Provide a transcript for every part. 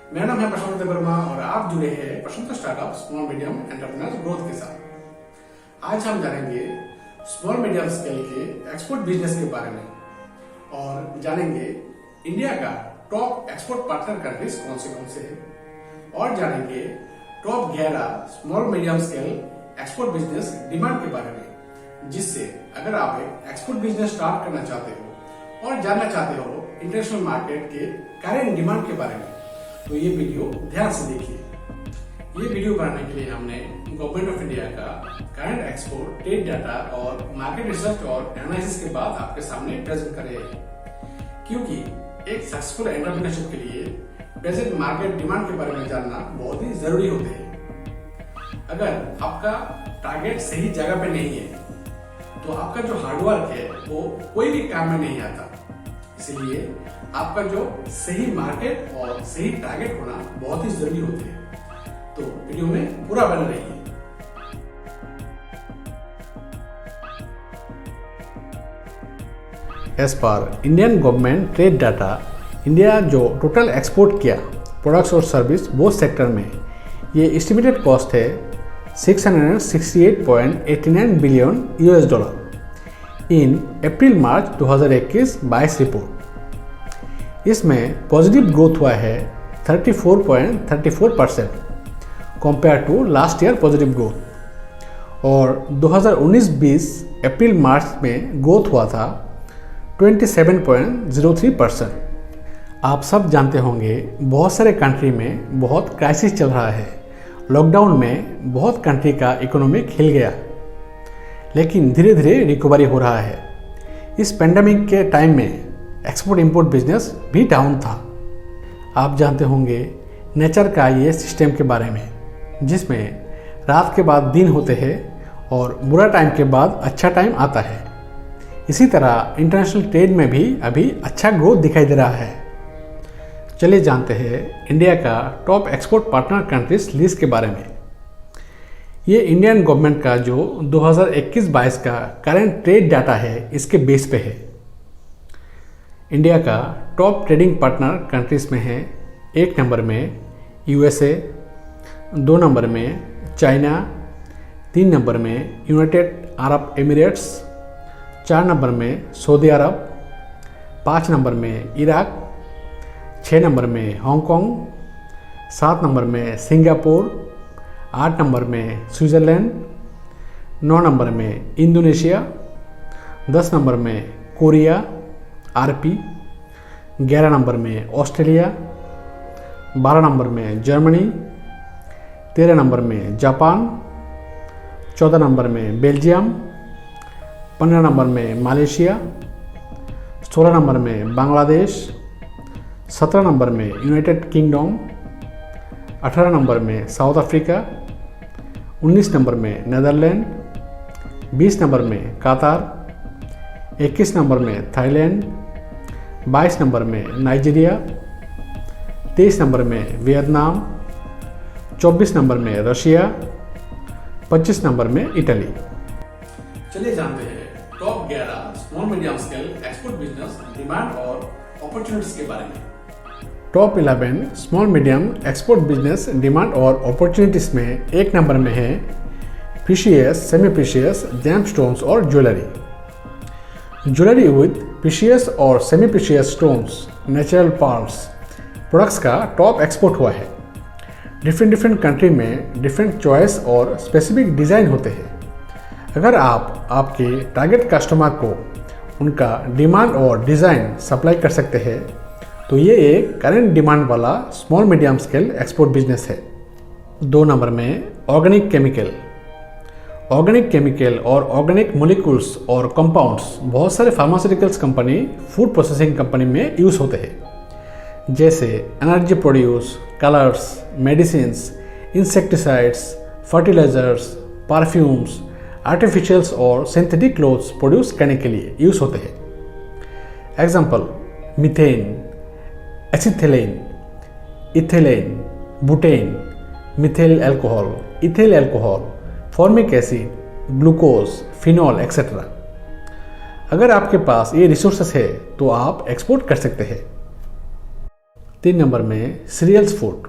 मेरा नाम है प्रशांत वर्मा और आप जुड़े हैं Prashant startup small medium entrepreneurs growth के साथ। आज हम जानेंगे स्मॉल मीडियम स्केल के एक्सपोर्ट बिजनेस के बारे में और जानेंगे इंडिया का टॉप एक्सपोर्ट पार्टनर कंट्रीज कौन से हैं और जानेंगे top 11 small medium scale export business demand के बारे में, जिससे अगर आप एक एक्सपोर्ट बिजनेस स्टार्ट करना चाहते हो और जानना चाहते हो इंटरनेशनल मार्केट के करंट डिमांड के बारे में, तो ये वीडियो ध्यान से देखिए। ये वीडियो बनाने के लिए हमने गवर्नमेंट ऑफ इंडिया का करंट एक्सपोर्ट ट्रेड डाटा और मार्केट रिसर्च और एनालिसिस के बाद आपके सामने प्रेजेंट करे हैं, क्योंकि एक सक्सेसफुल एंटरप्रेन्योरशिप के लिए प्रेजेंट मार्केट डिमांड के बारे में जानना बहुत ही जरूरी होते हैं। अगर आपका टारगेट सही जगह पे नहीं है तो आपका जो हार्डवर्क है वो कोई भी काम में नहीं आता। इसलिए आपका जो सही मार्केट और सही टारगेट होना बहुत ही जरूरी होते हैं। तो वीडियो में पूरा बने रहिए। As per Indian government trade data, India जो टोटल एक्सपोर्ट किया प्रोडक्ट्स और सर्विस बोथ सेक्टर में, ये एस्टिमेटेड कॉस्ट है $668.89 बिलियन इन अप्रैल-मार्च 2021-22 रिपोर्ट। इसमें पॉजिटिव ग्रोथ हुआ है 34.34% compare to last year positive growth, और 2019-20 अप्रैल-मार्च में ग्रोथ हुआ था 27.03%। आप सब जानते होंगे बहुत सारे कंट्री में बहुत क्राइसिस चल रहा है। लॉकडाउन में बहुत कंट्री का इकोनॉमिक हिल गया, लेकिन धीरे धीरे रिकवरी हो रहा है। इस पेंडेमिक के टाइम में एक्सपोर्ट इंपोर्ट बिजनेस भी डाउन था। आप जानते होंगे नेचर का ये सिस्टम के बारे में, जिसमें रात के बाद दिन होते हैं और बुरा टाइम के बाद अच्छा टाइम आता है। इसी तरह इंटरनेशनल ट्रेड में भी अभी अच्छा ग्रोथ दिखाई दे रहा है। चलिए जानते हैं इंडिया का top export partner countries list के बारे में। ये इंडियन गवर्नमेंट का जो 2021-22 का करंट ट्रेड डाटा है, इसके बेस पे है। इंडिया का टॉप ट्रेडिंग पार्टनर कंट्रीज में है 1 नंबर में USA, 2 नंबर में चाइना, 3 नंबर में यूनाइटेड अरब एमिरेट्स, 4 नंबर में सऊदी अरब, 5 नंबर में इराक, 6 नंबर में हांगकांग, 7 नंबर में सिंगापुर, 8 नंबर में स्विट्ज़रलैंड, 9 नंबर में इंडोनेशिया, 10 नंबर में कोरिया RP, 11 नंबर में ऑस्ट्रेलिया, 12 नंबर में जर्मनी, 13 नंबर में जापान, 14 नंबर में बेल्जियम, 15 नंबर में मलेशिया, 16 नंबर में बांग्लादेश, 17 नंबर में यूनाइटेड किंगडम, 18 नंबर में साउथ अफ्रीका, 19 नंबर में नीदरलैंड, 20 नंबर में कतार, 21 नंबर में थाईलैंड, 22 नंबर में नाइजीरिया, 23 नंबर में वियतनाम, 24 नंबर में रशिया, 25 नंबर में इटली। चलिए जानते हैं top 11 small medium scale export business demand और अपॉर्चुनिटीज के बारे में। Top 11 small medium export business demand और अपॉर्चुनिटीज में 1 नंबर में है प्रीशियस, सेमी प्रीशियस, जेमस्टोन्स और ज्वेलरी। ज्वेलरी विद प्रीशियस और semi precious stones, natural pearls products का टॉप एक्सपोर्ट हुआ है। डिफरेंट कंट्री में डिफरेंट चॉइस और स्पेसिफिक डिज़ाइन होते हैं। अगर आप आपके टारगेट कस्टमर को उनका डिमांड और डिज़ाइन सप्लाई कर सकते हैं, तो ये एक करंट डिमांड वाला small medium scale export business है। 2 नंबर में ऑर्गेनिक केमिकल। ऑर्गेनिक केमिकल और ऑर्गेनिक मोलिक्यूल्स और कंपाउंड्स बहुत सारे pharmaceuticals company, food processing company में यूज़ होते हैं, जैसे energy produce, colours, medicines, insecticides, fertilizers, perfumes, artificials और सिंथेटिक क्लोथ्स प्रोड्यूस करने के लिए यूज़ होते हैं। Example methane, acetylene, ethylene, butane, methyl alcohol, ethyl alcohol, formic acid, glucose, phenol etcetera. अगर आपके पास ये रिसोर्सेस है तो आप एक्सपोर्ट कर सकते हैं। 3 नंबर में सीरियल्स फूड।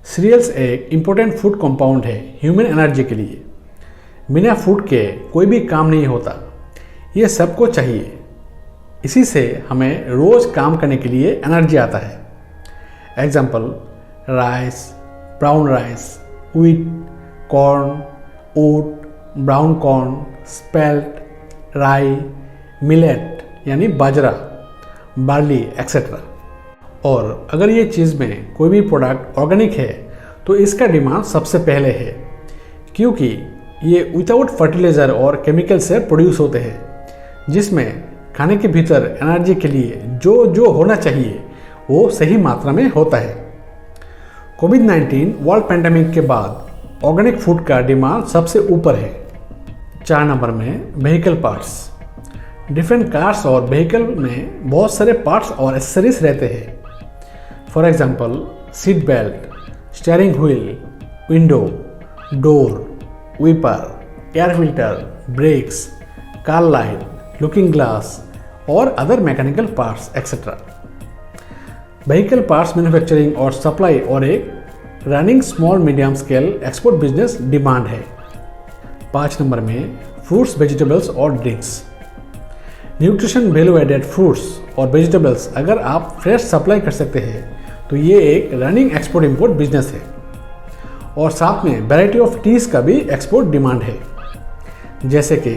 सीरियल्स एक इम्पोर्टेंट फूड कंपाउंड है ह्यूमन एनर्जी के लिए। बिना फूड के कोई भी काम नहीं होता, ये सबको चाहिए। इसी से हमें रोज़ काम करने के लिए एनर्जी आता है। Example rice, brown rice, wheat, corn, oat, brown corn, spelt, rye, millet यानी बाजरा, बार्ली एक्सेट्रा। और अगर ये चीज़ में कोई भी प्रोडक्ट ऑर्गेनिक है तो इसका डिमांड सबसे पहले है, क्योंकि ये विदाउट फर्टिलाइज़र और केमिकल से प्रोड्यूस होते हैं, जिसमें खाने के भीतर एनर्जी के लिए जो जो होना चाहिए वो सही मात्रा में होता है। कोविड-19 वर्ल्ड पैंडेमिक के बाद ऑर्गेनिक फूड का डिमांड सबसे ऊपर है। 4 नंबर में व्हीकल पार्ट्स। डिफरेंट कार्स और व्हीकल में बहुत सारे पार्ट्स और एक्सेसरीज रहते हैं। For example seat belt, steering wheel, window, door, wiper, air filter, brakes, car light, looking glass और other mechanical parts etcetera. Vehicle parts manufacturing और सप्लाई और एक running small medium scale export business demand है। 5 number में fruits, vegetables और drinks. Nutrition value added fruits और vegetables अगर आप फ्रेश सप्लाई कर सकते हैं तो ये एक रनिंग एक्सपोर्ट इंपोर्ट बिजनेस है। और साथ में वैरायटी ऑफ टीज का भी एक्सपोर्ट डिमांड है। जैसे कि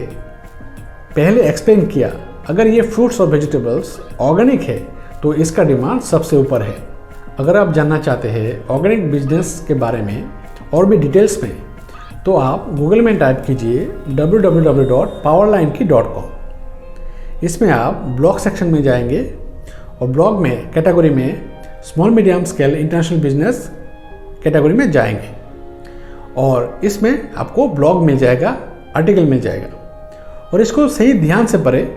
पहले एक्सप्लेन किया, अगर ये फ्रूट्स और वेजिटेबल्स ऑर्गेनिक है तो इसका डिमांड सबसे ऊपर है। अगर आप जानना चाहते हैं ऑर्गेनिक बिजनेस के बारे में और भी डिटेल्स में, तो आप गूगल में टाइप कीजिए www.powerlinekey.com। इसमें आप ब्लॉग सेक्शन में जाएंगे और ब्लॉग में कैटेगरी में small medium scale international business category में जाएंगे और इसमें आपको ब्लॉग मिल जाएगा, आर्टिकल मिल जाएगा और इसको सही ध्यान से पढ़ें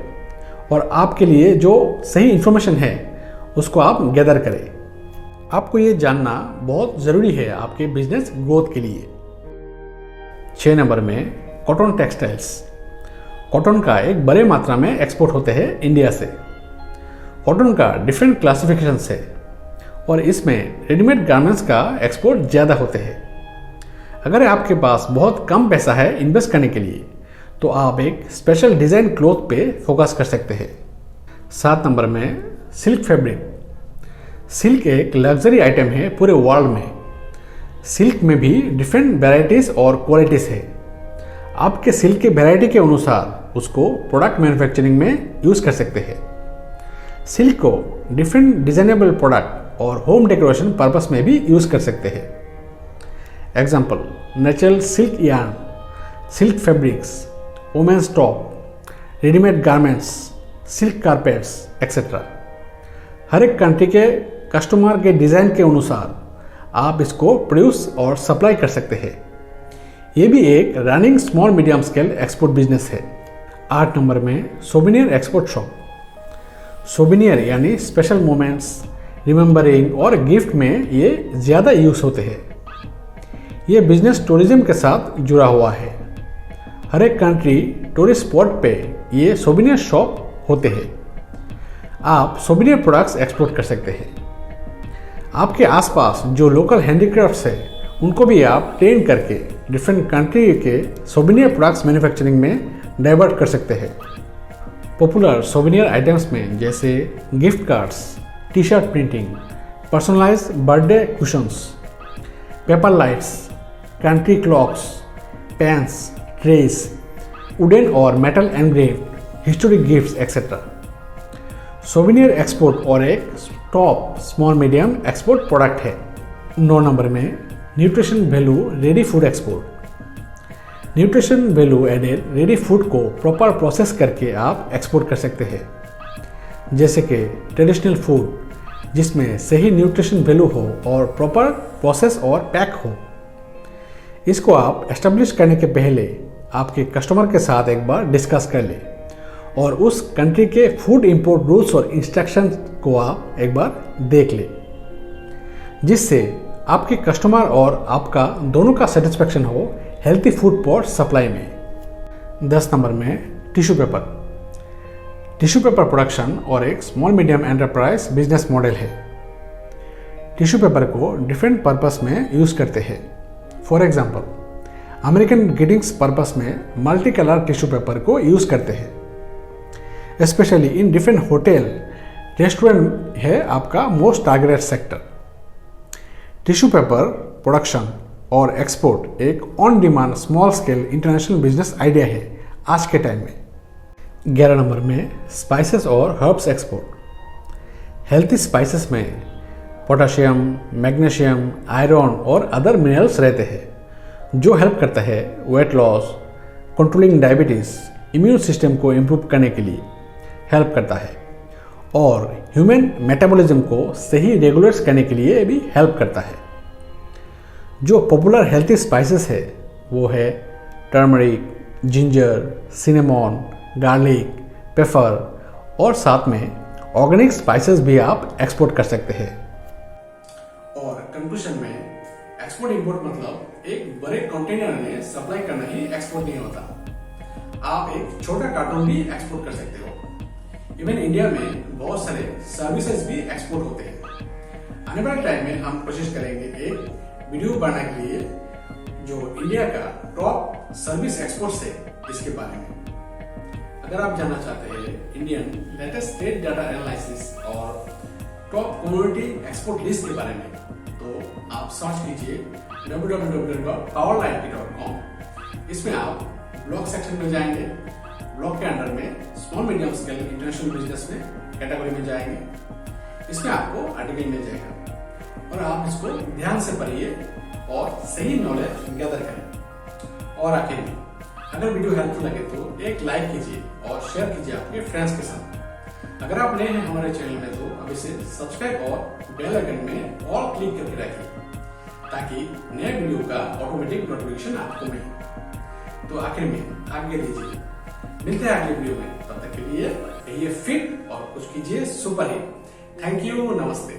और आपके लिए जो सही इन्फॉर्मेशन है उसको आप गैदर करें। आपको ये जानना बहुत ज़रूरी है आपके बिजनेस ग्रोथ के लिए। 6 नंबर में कॉटन टेक्सटाइल्स। कॉटन का एक बड़े मात्रा में एक्सपोर्ट होते हैं इंडिया से। कॉटन का डिफरेंट क्लासिफिकेशंस है और इसमें रेडीमेड गारमेंट्स का एक्सपोर्ट ज़्यादा होते हैं। अगर आपके पास बहुत कम पैसा है इन्वेस्ट करने के लिए तो आप एक स्पेशल डिज़ाइन क्लॉथ पे फोकस कर सकते हैं। 7 नंबर में सिल्क फैब्रिक। सिल्क एक लग्जरी आइटम है पूरे वर्ल्ड में। सिल्क में भी डिफरेंट वैरायटीज़ और क्वालिटीज़ है। आपके सिल्क के वैरायटी के अनुसार उसको प्रोडक्ट मैन्युफैक्चरिंग में यूज़ कर सकते हैं। सिल्क को डिफरेंट डिजाइनेबल प्रोडक्ट और होम डेकोरेशन पर्पस में भी यूज़ कर सकते हैं। Example natural silk yarn, silk fabrics, women's top, readymade garments, silk carpets etcetera. हर एक कंट्री के कस्टमर के डिज़ाइन के अनुसार आप इसको प्रोड्यूस और सप्लाई कर सकते हैं। ये भी एक running small medium scale export business है। 8 नंबर में सोवेनियर एक्सपोर्ट शॉप। सोवेनियर यानी स्पेशल मोमेंट्स, रिमेंबरिंग और गिफ्ट में ये ज़्यादा यूज़ होते हैं। ये बिजनेस टूरिज्म के साथ जुड़ा हुआ है। हर एक कंट्री टूरिस्ट स्पॉट पे ये सोवेनियर शॉप होते हैं। आप सोवेनियर प्रोडक्ट्स एक्सपोर्ट कर सकते हैं। आपके आसपास जो लोकल हैंडीक्राफ्ट्स है उनको भी आप ट्रेन करके डिफरेंट कंट्री के सोवेनियर प्रोडक्ट्स मैन्युफैक्चरिंग में डाइवर्ट कर सकते हैं। पॉपुलर सोवेनियर आइटम्स में जैसे gift cards, T shirt printing, personalised birthday cushions, paper lights, country clocks, pens, trays, wooden और metal engraved historic gifts etcetera. Souvenir export और एक top small medium export product है। 9 number में nutrition value ready food export. Nutrition value added ready food को proper process करके आप export कर सकते हैं। जैसे कि ट्रेडिशनल फूड जिसमें सही न्यूट्रिशन वैल्यू हो और प्रॉपर प्रोसेस और पैक हो। इसको आप एस्टेब्लिश करने के पहले आपके कस्टमर के साथ एक बार डिस्कस कर ले और उस कंट्री के फूड इंपोर्ट रूल्स और इंस्ट्रक्शंस को आप एक बार देख ले, जिससे आपके कस्टमर और आपका दोनों का सेटिस्फेक्शन हो हेल्थी फूड पर सप्लाई में। 10 नंबर में tissue paper. Tissue paper production और एक small medium enterprise business model है। टिश्यू पेपर को डिफरेंट पर्पस में यूज़ करते हैं। For example, American greetings purpose में मल्टी कलर टिश्यू पेपर को यूज़ करते हैं। Specially in different hotel restaurant है आपका most targeted sector. Tissue paper production और एक्सपोर्ट एक on demand small scale international business idea है आज के टाइम में। 11 नंबर में स्पाइसेस और हर्ब्स एक्सपोर्ट। हेल्थी स्पाइसेस में पोटाशियम, मैग्नीशियम, आयरन और अदर मिनरल्स रहते हैं जो हेल्प करता है weight loss, controlling diabetes, immune system को इम्प्रूव करने के लिए हेल्प करता है और ह्यूमन मेटाबॉलिज्म को सही रेगुलेट करने के लिए भी हेल्प करता है। जो पॉपुलर हेल्थी स्पाइसेस है वो है turmeric, ginger, cinnamon, garlic, paper और साथ में ऑर्गेनिक स्पाइसेस भी आप एक्सपोर्ट कर सकते हैं। और कंक्लूजन में एक्सपोर्ट इंपोर्ट मतलब एक बड़े कंटेनर में सप्लाई करना ही एक्सपोर्ट नहीं होता। आप एक छोटा कार्टून भी एक्सपोर्ट कर सकते हो। इवन इंडिया में बहुत सारे सर्विसेज भी एक्सपोर्ट होते हैं। आने वाले टाइम में हम कोशिश करेंगे एक वीडियो बनाने के लिए जो इंडिया का टॉप सर्विस एक्सपोर्ट है इसके बारे में। अगर आप जानना चाहते हैं Indian latest state data analysis और टॉप कम्युनिटी एक्सपोर्ट लिस्ट के बारे में, तो आप सर्च कीजिए www.powerlight.com। इसमें आप ब्लॉग सेक्शन में जाएंगे। ब्लॉग के अंडर में small medium scale international business में कैटेगरी में जाएंगे। इसमें आपको आर्टिकल मिल जाएगा और आप इसको ध्यान से पढ़िए और सही नॉलेज गैदर करें। और आखिर में अगर वीडियो हेल्पफुल लगे तो एक लाइक कीजिए और शेयर कीजिए आपके फ्रेंड्स के साथ। अगर आप नए हैं हमारे चैनल में तो अब इसे सब्सक्राइब और बेल आइकन में ऑल क्लिक करके रखिए ताकि नए वीडियो का ऑटोमेटिक नोटिफिकेशन आपको मिले। तो आखिर में आगे दीजिए, मिलते हैं अगले वीडियो में। तब तक के लिए रहिए फिट और कुछ कीजिए सुपर हिट। थैंक यू, नमस्ते।